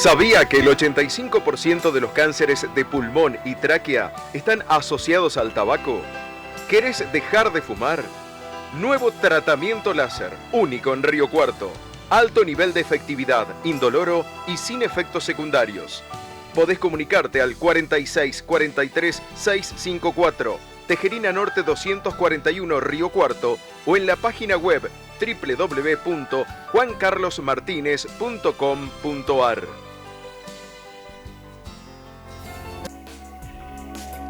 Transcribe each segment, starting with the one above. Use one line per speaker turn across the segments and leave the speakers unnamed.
¿Sabía que el 85% de los cánceres de pulmón y tráquea están asociados al tabaco? ¿Querés dejar de fumar? Nuevo tratamiento láser, único en Río Cuarto. Alto nivel de efectividad, indoloro y sin efectos secundarios. Podés comunicarte al 46 43 654, Tejerina Norte 241, Río Cuarto, o en la página web www.juancarlosmartinez.com.ar.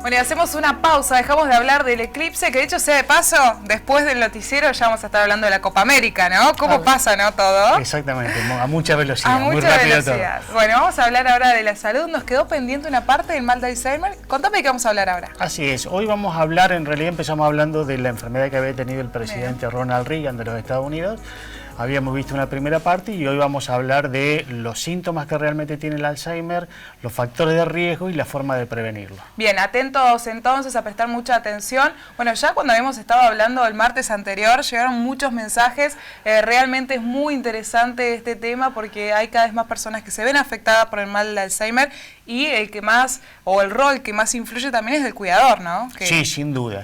Bueno, y hacemos una pausa, dejamos de hablar del eclipse, que dicho sea de paso, después del noticiero ya vamos a estar hablando de la Copa América, ¿no? ¿Cómo pasa, no, todo?
Exactamente, a mucha velocidad,
muy
mucha
rápido
velocidad.
Todo. Bueno, vamos a hablar ahora de la salud, nos quedó pendiente una parte del mal de Alzheimer. Contame de qué vamos a hablar ahora.
Así es, hoy vamos a hablar, en realidad empezamos hablando de la enfermedad que había tenido el presidente Ronald Reagan de los Estados Unidos. Habíamos visto una primera parte y hoy vamos a hablar de los síntomas que realmente tiene el Alzheimer, los factores de riesgo y la forma de prevenirlo.
Bien, atentos entonces a prestar mucha atención. Bueno, ya cuando habíamos estado hablando el martes anterior llegaron muchos mensajes. Realmente es muy interesante este tema porque hay cada vez más personas que se ven afectadas por el mal del Alzheimer y el que más, o el rol que más influye también es del cuidador, ¿no?
Sí, sin duda.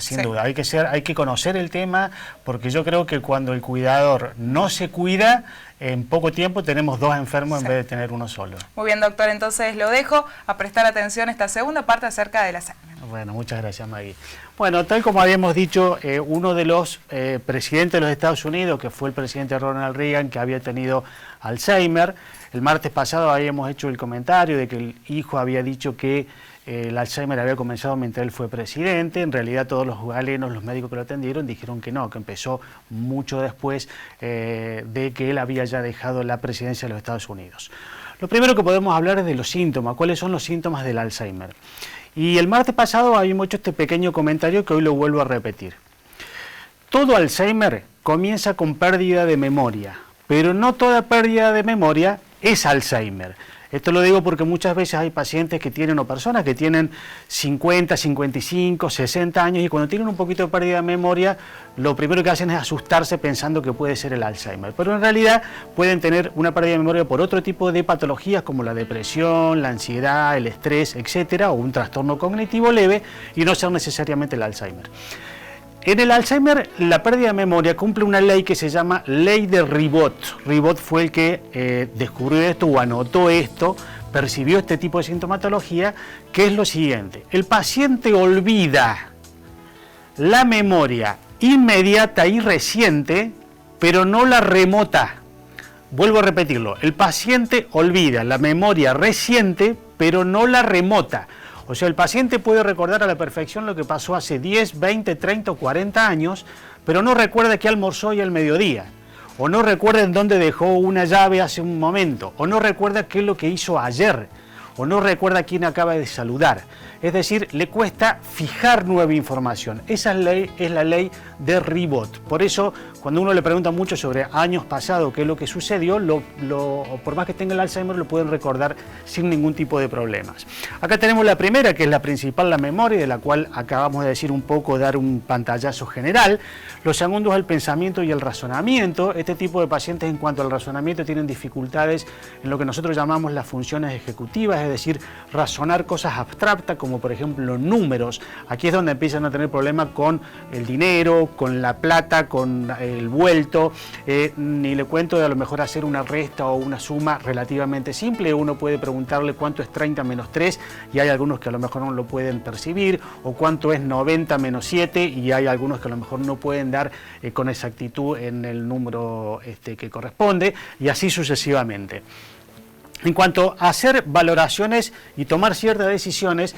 Hay que conocer el tema porque yo creo que cuando el cuidador no se cuida, en poco tiempo tenemos dos enfermos en vez de tener uno solo.
Muy bien, doctor, entonces lo dejo a prestar atención a esta segunda parte acerca del Alzheimer.
Bueno, muchas gracias, Maggie. Bueno, tal como habíamos dicho, uno de los presidentes de los Estados Unidos, que fue el presidente Ronald Reagan, que había tenido Alzheimer, el martes pasado habíamos hecho el comentario de que el hijo había dicho que el Alzheimer había comenzado mientras él fue presidente. En realidad todos los galenos, los médicos que lo atendieron, dijeron que no, que empezó mucho después de que él había ya dejado la presidencia de los Estados Unidos. Lo primero que podemos hablar es de los síntomas. ¿Cuáles son los síntomas del Alzheimer? Y el martes pasado habíamos hecho este pequeño comentario que hoy lo vuelvo a repetir. Todo Alzheimer comienza con pérdida de memoria, pero no toda pérdida de memoria es Alzheimer. Esto lo digo porque muchas veces hay pacientes que tienen o personas que tienen 50, 55, 60 años y cuando tienen un poquito de pérdida de memoria, lo primero que hacen es asustarse pensando que puede ser el Alzheimer. Pero en realidad pueden tener una pérdida de memoria por otro tipo de patologías como la depresión, la ansiedad, el estrés, etcétera, o un trastorno cognitivo leve y no ser necesariamente el Alzheimer. En el Alzheimer, la pérdida de memoria cumple una ley que se llama Ley de Ribot. Ribot fue el que descubrió esto o anotó esto, percibió este tipo de sintomatología, que es lo siguiente. El paciente olvida la memoria inmediata y reciente, pero no la remota. Vuelvo a repetirlo. El paciente olvida la memoria reciente, pero no la remota. O sea, el paciente puede recordar a la perfección lo que pasó hace 10, 20, 30 o 40 años, pero no recuerda qué almorzó hoy al mediodía, o no recuerda en dónde dejó una llave hace un momento, o no recuerda qué es lo que hizo ayer, o no recuerda a quién acaba de saludar. Es decir, le cuesta fijar nueva información. Esa es la ley de Ribot. Por eso, cuando uno le pregunta mucho sobre años pasados, qué es lo que sucedió, por más que tenga el Alzheimer, lo pueden recordar sin ningún tipo de problemas. Acá tenemos la primera, que es la principal, la memoria, de la cual acabamos de decir un poco, dar un pantallazo general. Lo segundo es el pensamiento y el razonamiento. Este tipo de pacientes, en cuanto al razonamiento, tienen dificultades en lo que nosotros llamamos las funciones ejecutivas, es decir, razonar cosas abstractas, como por ejemplo números. Aquí es donde empiezan a tener problemas con el dinero, con la plata, con el vuelto. Ni le cuento de a lo mejor hacer una resta o una suma relativamente simple. Uno puede preguntarle cuánto es 30 menos 3 y hay algunos que a lo mejor no lo pueden percibir, o cuánto es 90 menos 7 y hay algunos que a lo mejor no pueden dar con exactitud en el número que corresponde, y así sucesivamente. En cuanto a hacer valoraciones y tomar ciertas decisiones,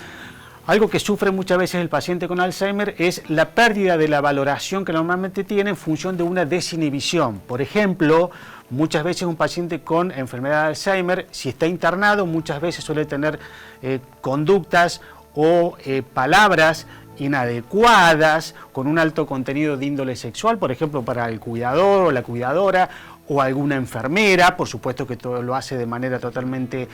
algo que sufre muchas veces el paciente con Alzheimer es la pérdida de la valoración que normalmente tiene en función de una desinhibición. Por ejemplo, muchas veces un paciente con enfermedad de Alzheimer, si está internado, muchas veces suele tener conductas o palabras inadecuadas, con un alto contenido de índole sexual, por ejemplo, para el cuidador o la cuidadora, o alguna enfermera, por supuesto que todo lo hace de manera totalmente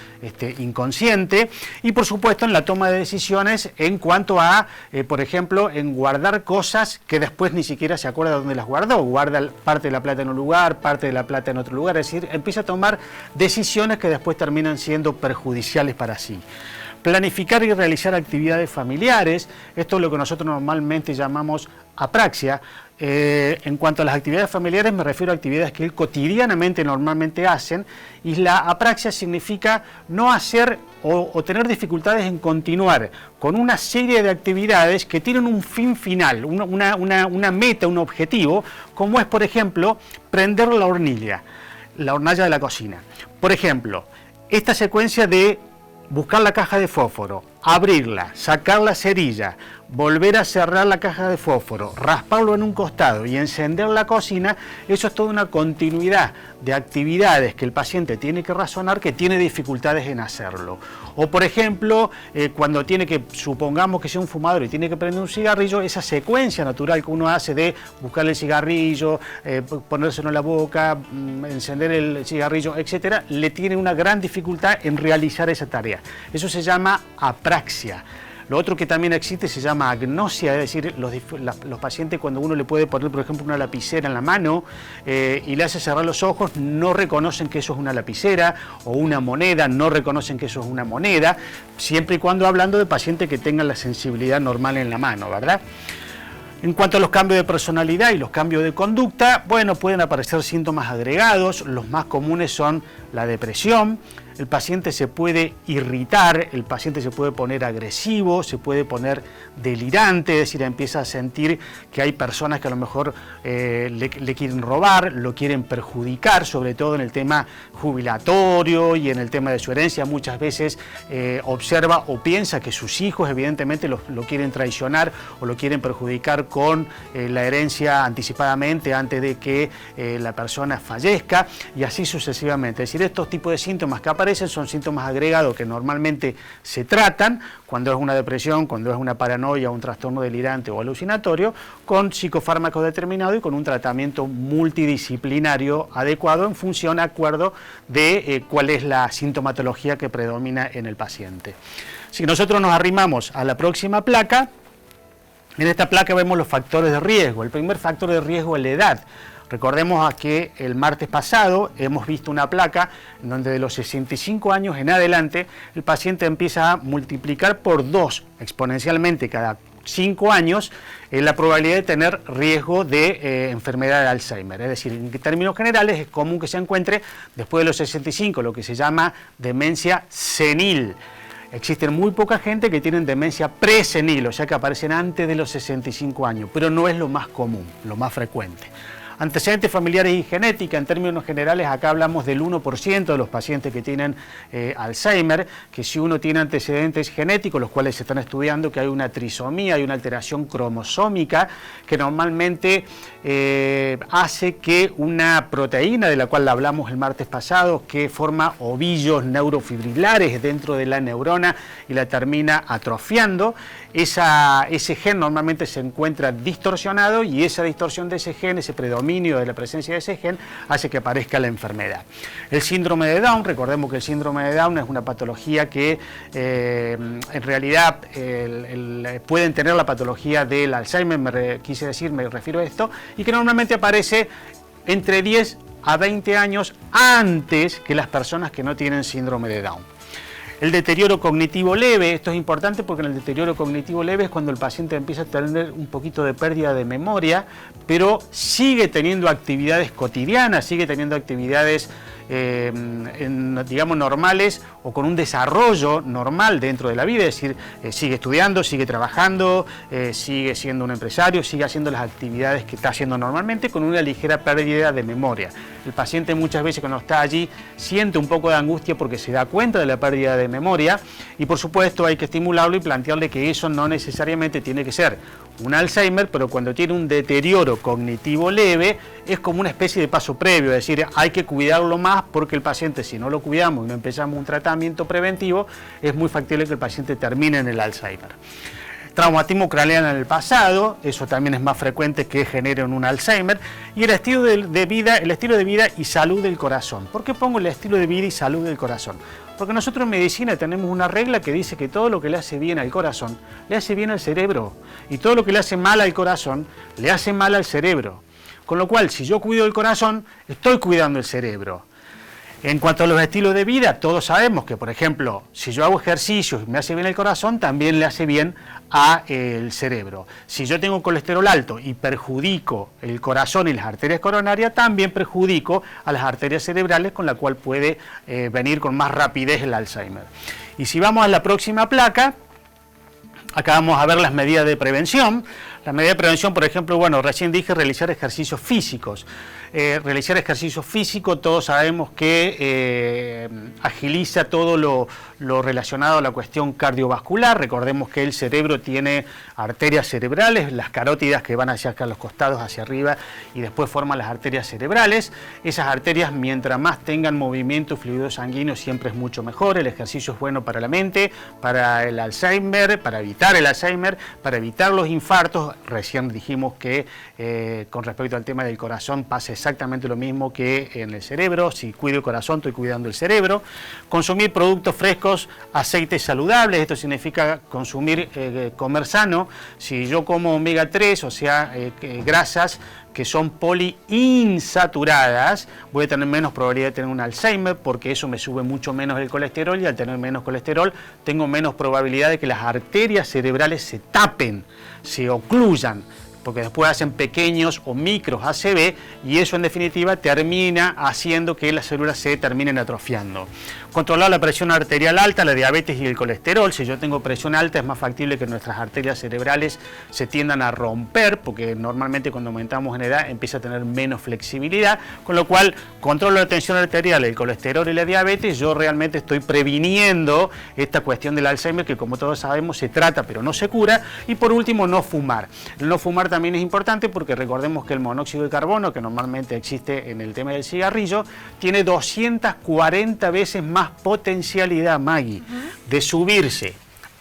inconsciente, y por supuesto en la toma de decisiones en cuanto a, por ejemplo, en guardar cosas que después ni siquiera se acuerda dónde las guardó, guarda parte de la plata en un lugar, parte de la plata en otro lugar, es decir, empieza a tomar decisiones que después terminan siendo perjudiciales para sí. Planificar y realizar actividades familiares, esto es lo que nosotros normalmente llamamos apraxia. En cuanto a las actividades familiares me refiero a actividades que él cotidianamente normalmente hacen, y la apraxia significa no hacer o tener dificultades en continuar con una serie de actividades que tienen un fin final, una meta, un objetivo, como es por ejemplo prender la hornalla de la cocina. Por ejemplo, esta secuencia de buscar la caja de fósforo, abrirla, sacar la cerilla, volver a cerrar la caja de fósforo, rasparlo en un costado y encender la cocina, eso es toda una continuidad de actividades que el paciente tiene que razonar que tiene dificultades en hacerlo. O por ejemplo, cuando tiene que, supongamos que sea un fumador y tiene que prender un cigarrillo, esa secuencia natural que uno hace de buscar el cigarrillo, ponérselo en la boca, encender el cigarrillo, etcétera, le tiene una gran dificultad en realizar esa tarea. Eso se llama apraxia. Lo otro que también existe se llama agnosia, es decir, los pacientes cuando uno le puede poner, por ejemplo, una lapicera en la mano y le hace cerrar los ojos, no reconocen que eso es una lapicera, o una moneda, no reconocen que eso es una moneda, siempre y cuando hablando de pacientes que tengan la sensibilidad normal en la mano, ¿verdad? En cuanto a los cambios de personalidad y los cambios de conducta, bueno, pueden aparecer síntomas agregados, los más comunes son la depresión. El paciente se puede irritar, el paciente se puede poner agresivo, se puede poner delirante, es decir, empieza a sentir que hay personas que a lo mejor le quieren robar, lo quieren perjudicar, sobre todo en el tema jubilatorio y en el tema de su herencia. Muchas veces observa o piensa que sus hijos evidentemente lo quieren traicionar o lo quieren perjudicar con la herencia anticipadamente antes de que la persona fallezca, y así sucesivamente. Es decir, estos tipos de síntomas que aparecen son síntomas agregados que normalmente se tratan cuando es una depresión, cuando es una paranoia, un trastorno delirante o alucinatorio, con psicofármacos determinados y con un tratamiento multidisciplinario adecuado en función, acuerdo de cuál es la sintomatología que predomina en el paciente. Si nosotros nos arrimamos a la próxima placa, en esta placa vemos los factores de riesgo. El primer factor de riesgo es la edad. Recordemos que el martes pasado hemos visto una placa en donde de los 65 años en adelante el paciente empieza a multiplicar por 2 exponencialmente cada 5 años la probabilidad de tener riesgo de enfermedad de Alzheimer. Es decir, en términos generales es común que se encuentre después de los 65 lo que se llama demencia senil. Existen muy poca gente que tienen demencia presenil, o sea que aparecen antes de los 65 años, pero no es lo más común, lo más frecuente. Antecedentes familiares y genética, en términos generales acá hablamos del 1% de los pacientes que tienen Alzheimer, que si uno tiene antecedentes genéticos, los cuales se están estudiando, que hay una trisomía, hay una alteración cromosómica que normalmente hace que una proteína de la cual hablamos el martes pasado, que forma ovillos neurofibrilares dentro de la neurona y la termina atrofiando, ese gen normalmente se encuentra distorsionado y esa distorsión de ese gen, ese predominio de la presencia de ese gen, hace que aparezca la enfermedad. El síndrome de Down, recordemos que el síndrome de Down es una patología que en realidad pueden tener la patología del Alzheimer, me refiero a esto, y que normalmente aparece entre 10 a 20 años antes que las personas que no tienen síndrome de Down. El deterioro cognitivo leve, esto es importante porque en el deterioro cognitivo leve es cuando el paciente empieza a tener un poquito de pérdida de memoria, pero sigue teniendo actividades cotidianas, sigue teniendo actividades digamos normales o con un desarrollo normal dentro de la vida, es decir, sigue estudiando, sigue trabajando, sigue siendo un empresario, sigue haciendo las actividades que está haciendo normalmente con una ligera pérdida de memoria. El paciente muchas veces cuando está allí siente un poco de angustia porque se da cuenta de la pérdida de memoria y por supuesto hay que estimularlo y plantearle que eso no necesariamente tiene que ser un Alzheimer, pero cuando tiene un deterioro cognitivo leve es como una especie de paso previo, es decir, hay que cuidarlo más porque el paciente, si no lo cuidamos y no empezamos un tratamiento preventivo, es muy factible que el paciente termine en el Alzheimer. traumatismo craneal en el pasado, eso también es más frecuente que genere un Alzheimer, y el estilo de vida y salud del corazón. ¿Por qué pongo el estilo de vida y salud del corazón? Porque nosotros en medicina tenemos una regla que dice que todo lo que le hace bien al corazón, le hace bien al cerebro, y todo lo que le hace mal al corazón, le hace mal al cerebro. Con lo cual, si yo cuido el corazón, estoy cuidando el cerebro. En cuanto a los estilos de vida, todos sabemos que, por ejemplo, si yo hago ejercicios y me hace bien el corazón, también le hace bien al cerebro. Si yo tengo colesterol alto y perjudico el corazón y las arterias coronarias, también perjudico a las arterias cerebrales, con la cual puede venir con más rapidez el Alzheimer. Y si vamos a la próxima placa, acá vamos a ver las medidas de prevención. Las medidas de prevención, por ejemplo, bueno, recién dije realizar ejercicios físicos. Realizar ejercicio físico, todos sabemos que agiliza todo lo relacionado a la cuestión cardiovascular. Recordemos que el cerebro tiene arterias cerebrales, las carótidas que van hacia acá, los costados hacia arriba, y después forman las arterias cerebrales. Esas arterias, mientras más tengan movimiento y fluido sanguíneo, siempre es mucho mejor. El ejercicio es bueno para la mente, para el Alzheimer, para evitar el Alzheimer, para evitar los infartos. Recién dijimos que con respecto al tema del corazón pasa exactamente lo mismo que en el cerebro. Si cuido el corazón, estoy cuidando el cerebro. Consumir productos frescos, aceites saludables, esto significa comer sano. Si yo como omega 3, o sea, grasas que son poliinsaturadas, voy a tener menos probabilidad de tener un Alzheimer, porque eso me sube mucho menos el colesterol, y al tener menos colesterol tengo menos probabilidad de que las arterias cerebrales se tapen, se ocluyan, porque después hacen pequeños o micros ACV, y eso en definitiva termina haciendo que las células se terminen atrofiando. Controlar la presión arterial alta, la diabetes y el colesterol. Si yo tengo presión alta, es más factible que nuestras arterias cerebrales se tiendan a romper, porque normalmente cuando aumentamos en edad empieza a tener menos flexibilidad, con lo cual controlo la tensión arterial, el colesterol y la diabetes. Yo realmente estoy previniendo esta cuestión del Alzheimer, que como todos sabemos se trata pero no se cura. Y por último, no fumar. El no fumar también es importante, porque recordemos que el monóxido de carbono, que normalmente existe en el tema del cigarrillo, tiene 240 veces más potencialidad, Maggie, de subirse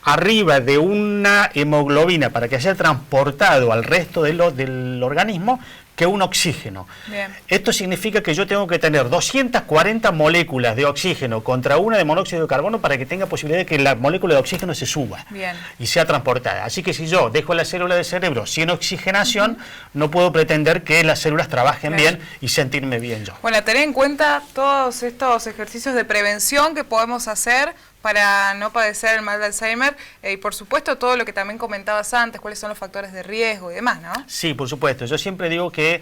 arriba de una hemoglobina para que sea transportado al resto del organismo que un oxígeno. Bien. Esto significa que yo tengo que tener 240 moléculas de oxígeno contra una de monóxido de carbono para que tenga posibilidad de que la molécula de oxígeno se suba. Bien. Y sea transportada. Así que si yo dejo la célula del cerebro sin oxigenación, no puedo pretender que las células trabajen bien y sentirme bien yo.
Bueno, tener en cuenta todos estos ejercicios de prevención que podemos hacer para no padecer el mal de Alzheimer, y por supuesto todo lo que también comentabas antes, cuáles son los factores de riesgo y demás, ¿no?
Sí, por supuesto. Yo siempre digo que,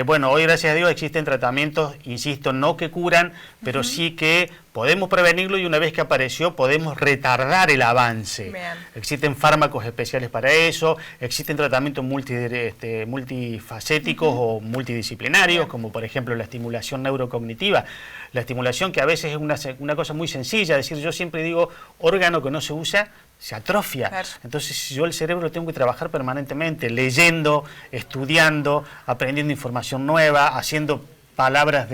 bueno, hoy gracias a Dios existen tratamientos, insisto, no que curan, pero sí que podemos prevenirlo, y una vez que apareció podemos retardar el avance. Bien. Existen fármacos especiales para eso, existen tratamientos multifacéticos o multidisciplinarios, como por ejemplo la estimulación neurocognitiva. La estimulación, que a veces es una cosa muy sencilla, es decir, yo siempre digo, órgano que no se usa se atrofia. Claro. Entonces yo el cerebro lo tengo que trabajar permanentemente, leyendo, estudiando, aprendiendo información nueva, haciendo palabras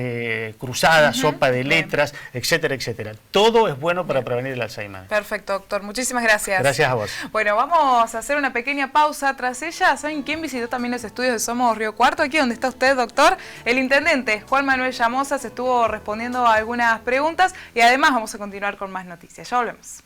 cruzadas, sopa de letras, etcétera, etcétera. Todo es bueno para prevenir el Alzheimer.
Perfecto, doctor. Muchísimas gracias.
Gracias a vos.
Bueno, vamos a hacer una pequeña pausa. Tras ella, ¿saben quién visitó también los estudios de Somos Río Cuarto? Aquí donde está usted, doctor. El intendente Juan Manuel Llamosa se estuvo respondiendo a algunas preguntas, y además vamos a continuar con más noticias. Ya volvemos.